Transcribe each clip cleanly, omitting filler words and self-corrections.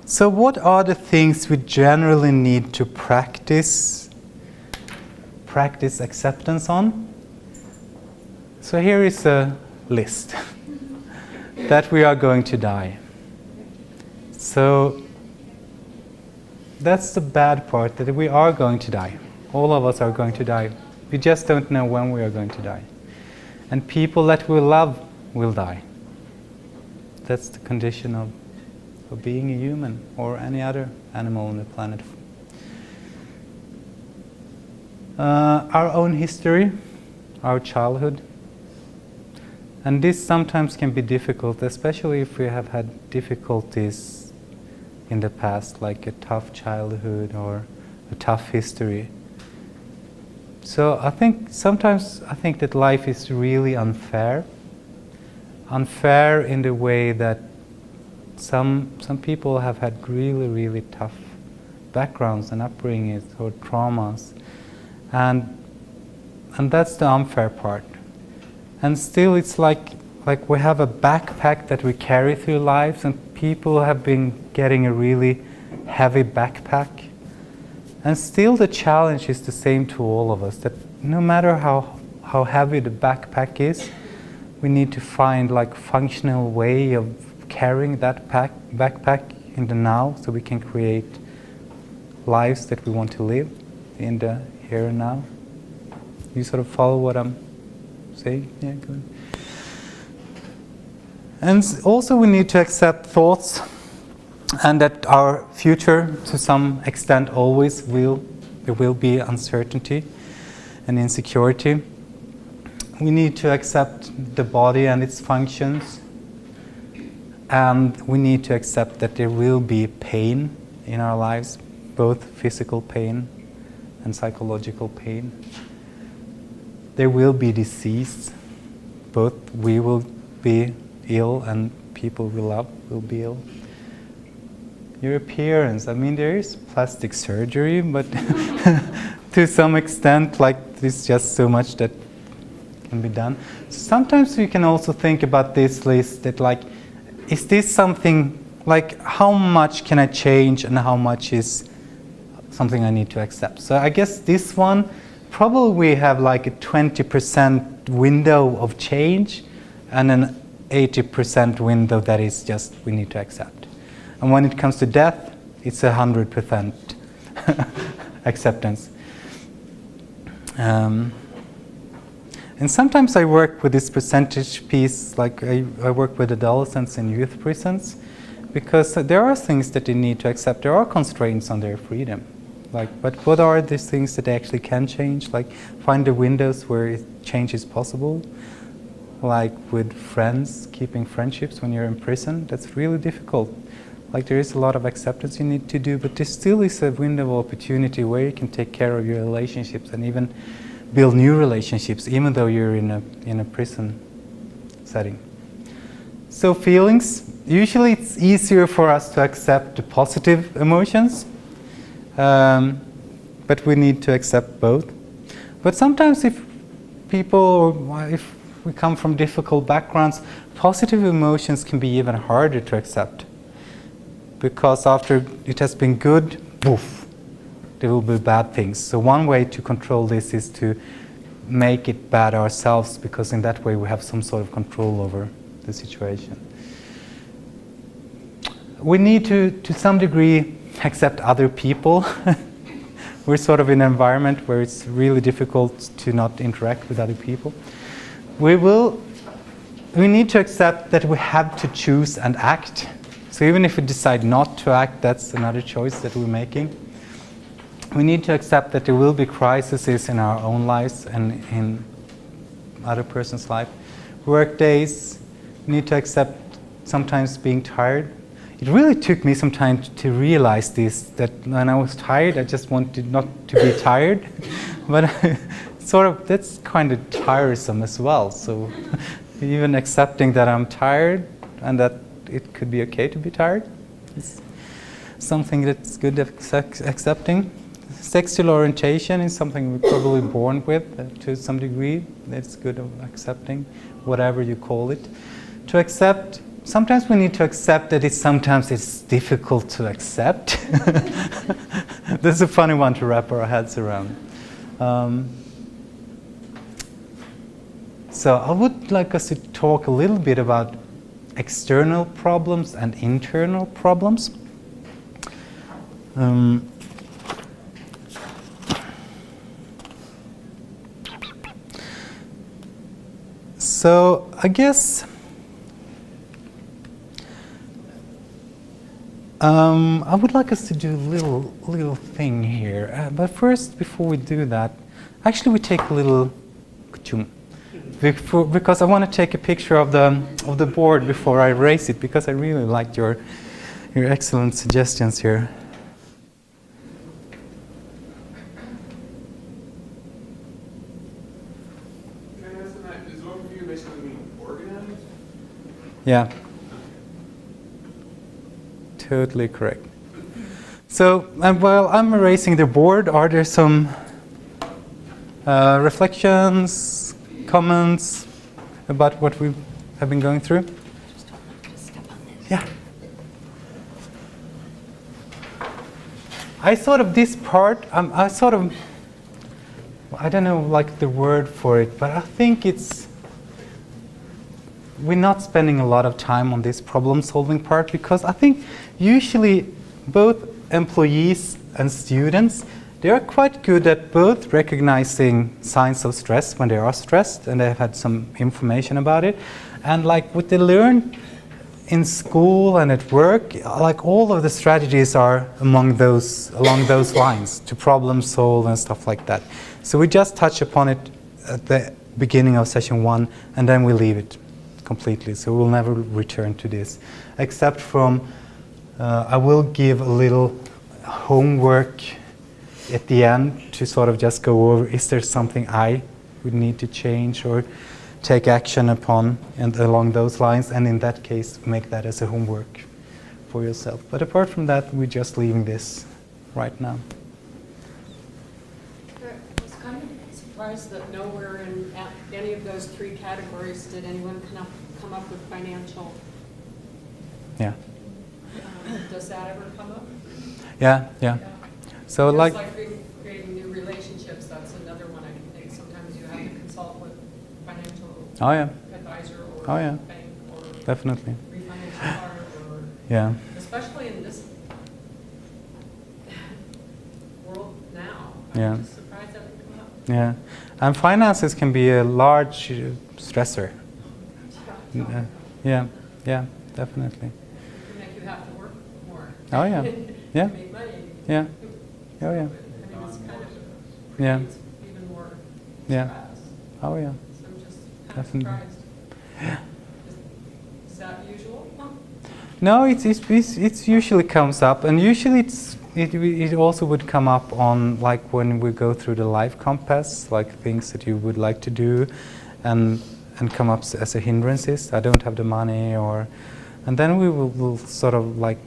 So what are the things we generally need to practice acceptance on? So here is a list that we are going to die. So that's the bad part, that we are going to die. All of us are going to die. We just don't know when we are going to die. And people that we love will die. That's the condition of being a human or any other animal on the planet. Our own history, our childhood. And this sometimes can be difficult, especially if we have had difficulties in the past, like a tough childhood or a tough history. So sometimes I think that life is really unfair. Unfair in the way that some people have had really, really tough backgrounds and upbringings or traumas. And that's the unfair part. And still it's like we have a backpack that we carry through life, and people have been getting a really heavy backpack. And still the challenge is the same to all of us, that no matter how heavy the backpack is, we need to find like functional way of carrying that backpack in the now, so we can create lives that we want to live in the here and now. You sort of follow what I'm saying? Yeah, good. And also we need to accept thoughts, and that our future to some extent always there will be uncertainty and insecurity. We need to accept the body and its functions, and we need to accept that there will be pain in our lives, both physical pain and psychological pain. There will be disease, both we will be ill and people we love will be ill. Your appearance, there is plastic surgery, but to some extent, there's just so much that can be done. Sometimes we can also think about this list that is this something, how much can I change and how much is something I need to accept? So I guess this one, probably we have a 20% window of change and an 80% window that is just we need to accept. And when it comes to death, it's 100% acceptance. And sometimes I work with this percentage piece, I work with adolescents in youth prisons, because there are things that they need to accept. There are constraints on their freedom. But what are these things that they actually can change? Find the windows where change is possible. With friends, keeping friendships when you're in prison, that's really difficult. There is a lot of acceptance you need to do, but there still is a window of opportunity where you can take care of your relationships and even build new relationships, even though you're in a prison setting. So feelings, usually it's easier for us to accept the positive emotions, but we need to accept both. But sometimes if we come from difficult backgrounds, positive emotions can be even harder to accept. Because after it has been good, poof, there will be bad things. So one way to control this is to make it bad ourselves, because in that way we have some sort of control over the situation. We need to some degree, accept other people. We're sort of in an environment where it's really difficult to not interact with other people. We need to accept that we have to choose and act. So even if we decide not to act, that's another choice that we're making. We need to accept that there will be crises in our own lives and in other person's life. Work days, we need to accept sometimes being tired. It really took me some time to realize this, that when I was tired, I just wanted not to be tired. But that's kind of tiresome as well. So even accepting that I'm tired and that it could be okay to be tired is something that's good at accepting. Sexual orientation is something we're probably born with to some degree. It's good of accepting, whatever you call it. To accept sometimes we need to accept that sometimes it's difficult to accept. This is a funny one to wrap our heads around. So I would like us to talk a little bit about external problems and internal problems. So I guess I would like us to do a little thing here. But first, before we do that, actually we take a little because I want to take a picture of the board before I erase it, because I really liked your excellent suggestions here. Can I ask that? Does overview basically mean organized? Yeah. Totally correct. So, while I'm erasing the board, are there some reflections, comments about what we have been going through? Yeah. I thought of this part, I don't know like the word for it, but I think we're not spending a lot of time on this problem-solving part, because I think usually both employees and students, they are quite good at both recognizing signs of stress when they are stressed and they've had some information about it, and like what they learn in school and at work, like all of the strategies are along those lines to problem solve and stuff like that. So we just touch upon it at the beginning of session 1, and then we leave it completely. So we'll never return to this, except from I will give a little homework at the end to sort of just go over, is there something I would need to change or take action upon, and along those lines, and in that case make that as a homework for yourself. But apart from that, we're just leaving this right now. I was kind of surprised that nowhere in any of those 3 categories did anyone come up with financial. Yeah. Does that ever come up? Yeah. So Just like creating new relationships, that's another one I think sometimes you have to consult with financial advisor or bank or definitely. refinance your car, or Yeah. especially in this world now. Yeah. I'm just surprised that didn't come up. Yeah, and finances can be a large stressor. Yeah, definitely. It can make you have to work more. Oh yeah, yeah, To make money. yeah, oh yeah, I mean, it's kind of Yeah. creates even more Yeah. stress. oh yeah. So I'm just kind Definitely. of surprised. Is that usual? No, it usually comes up, and usually it also would come up on like when we go through the life compass, like things that you would like to do, and come up as a hindrances. I don't have the money, and then we'll sort of like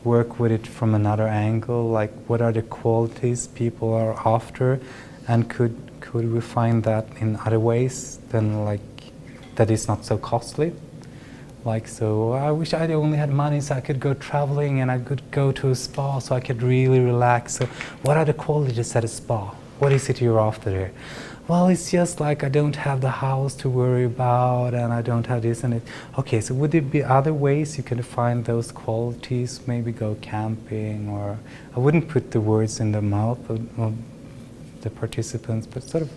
work with it from another angle, like what are the qualities people are after, and could we find that in other ways than like that is not so costly. Like, so I wish I only had money so I could go traveling and I could go to a spa so I could really relax. So what are the qualities at a spa? What is it you're after there? Well, it's just like I don't have the house to worry about and I don't have this and it. Okay, so would there be other ways you can find those qualities? Maybe go camping, or I wouldn't put the words in the mouth of the participants, but sort of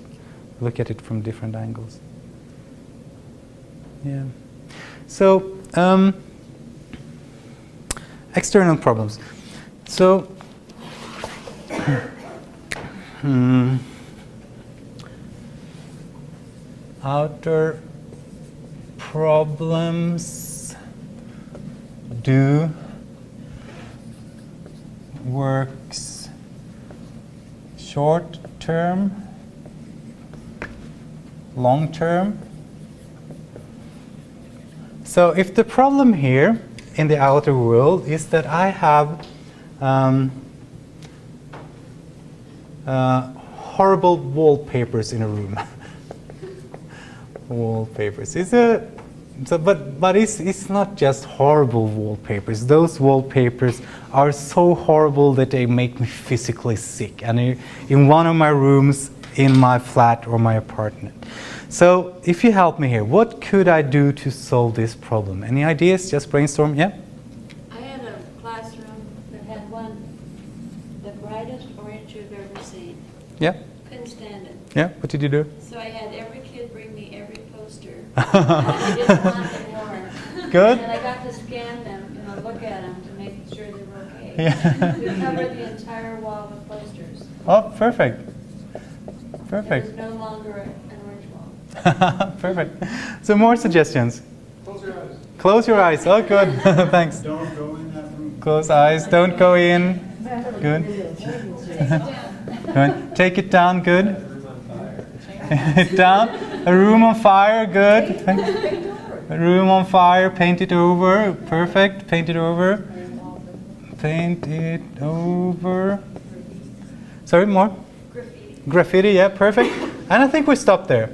look at it from different angles. Yeah. So, external problems. So, outer problems do works short term, long term. So if the problem here in the outer world is that I have horrible wallpapers in a room. Wallpapers. So, but it's not just horrible wallpapers. Those wallpapers are so horrible that they make me physically sick. And in one of my rooms, in my flat or my apartment. So if you help me here, what could I do to solve this problem? Any ideas? Just brainstorm. Yeah. I had a classroom that had the brightest orange you've ever seen. Yeah. Couldn't stand it. Yeah. What did you do? So I had every kid bring me every poster. I didn't want them more. Good. And I got to scan them, look at them to make sure they were okay. Yeah. We covered the entire wall with posters. Oh, perfect. It Perfect. was no longer an orange wall. Perfect. So more suggestions. Close your eyes. Close your eyes. Oh, good. Thanks. Don't go in that room. Close eyes. Don't go in. Good. Good. Take it down. Good. It down. A room on fire. Good. A room on fire. Paint it over. Perfect. Paint it over. Paint it over. Sorry, more? Graffiti, yeah, perfect. And I think we stop there.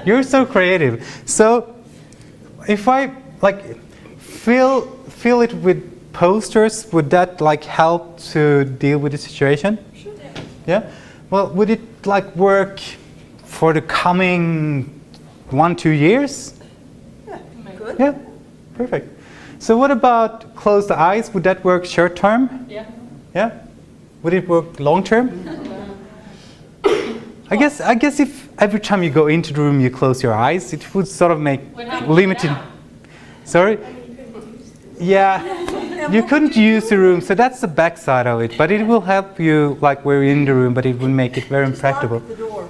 You're so creative. So if I fill it with posters, would that help to deal with the situation? Sure did. Yeah. Well, would it work for the coming 1-2 years? Yeah, good. Yeah. Perfect. So what about close the eyes? Would that work short term? Yeah. Yeah. Would it work long term? I guess if every time you go into the room you close your eyes, it would sort of make What happens limited. now? Sorry? Yeah. You couldn't use the room, so that's the backside of it. But it will help you where you're in the room, but it will make it very impractical. Lock the door.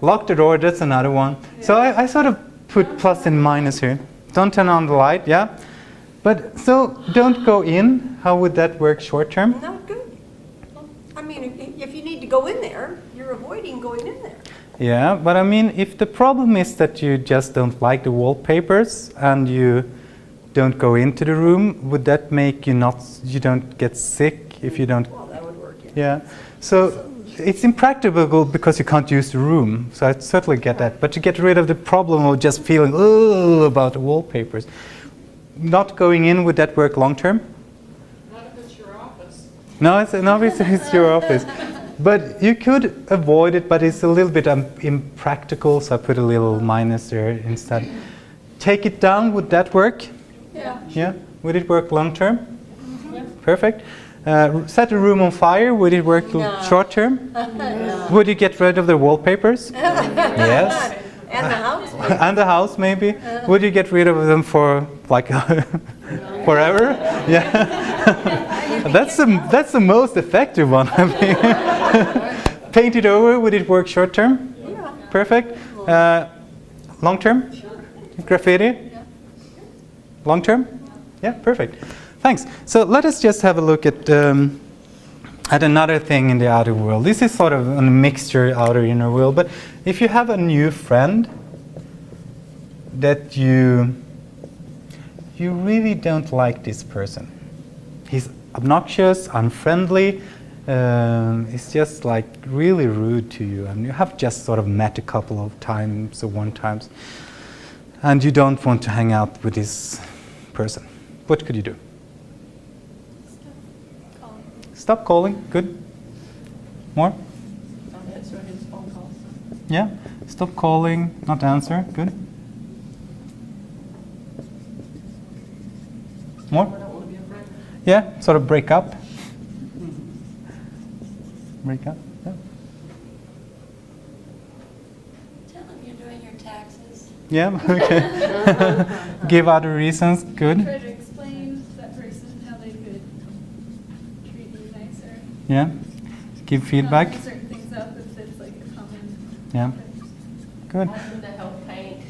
Lock the door, that's another one. So I sort of put plus and minus here. Don't turn on the light, yeah? But so don't go in. How would that work short term? Not good. I mean, if you need to go in there, you're avoiding going in there. Yeah, but I mean, if the problem is that you just don't like the wallpapers and you don't go into the room, would that make you don't get sick if you don't? Well, that would work, yeah. Yeah. So it's impracticable because you can't use the room. So I certainly get that. But to get rid of the problem of just feeling about the wallpapers, not going in, would that work long term? Not if it's your office. No, it's your office. But you could avoid it, but it's a little bit impractical, so I put a little minus there instead. Take it down, would that work? Yeah. Yeah? Would it work long term? Yeah. Perfect. Set a room on fire, would it work short term? No. Would you get rid of the wallpapers? Yes. And the house. And the house, maybe? Would you get rid of them for forever? Yeah. That's the most effective one. I mean, paint it over. Would it work short term? Yeah. Perfect. Long term? Graffiti? Long term? Yeah, perfect. Thanks. So let us just have a look at another thing in the outer world. This is sort of a mixture outer inner world. But if you have a new friend that you really don't like this person, he's obnoxious, unfriendly, it's just really rude to you, and you have just sort of met a couple of times or one times, and you don't want to hang out with this person. What could you do? Stop calling. Good. More? Don't answer his phone calls. Yeah. Stop calling, not answer. Good. More? I don't want to be a friend. Yeah, sort of break up. Break up. Yeah. Tell them you're doing your taxes. Yeah. Okay. Give other reasons. Good. Try to explain to that person how they could treat you nicer. Yeah. Give feedback. Bring certain things up if it's a common. Yeah. Good. Ask him to help paint.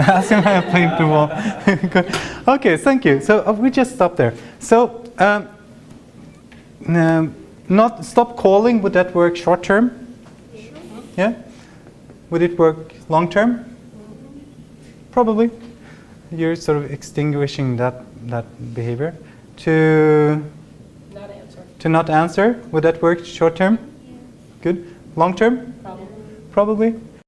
Ask him how to paint the wall. Good. Okay, thank you. So we just stop there. So not stop calling. Would that work short term? Yeah. Would it work long term? Probably. You're sort of extinguishing that behavior. To Not answer. not answer. Would that work short term? Good. Long term? Probably. Probably.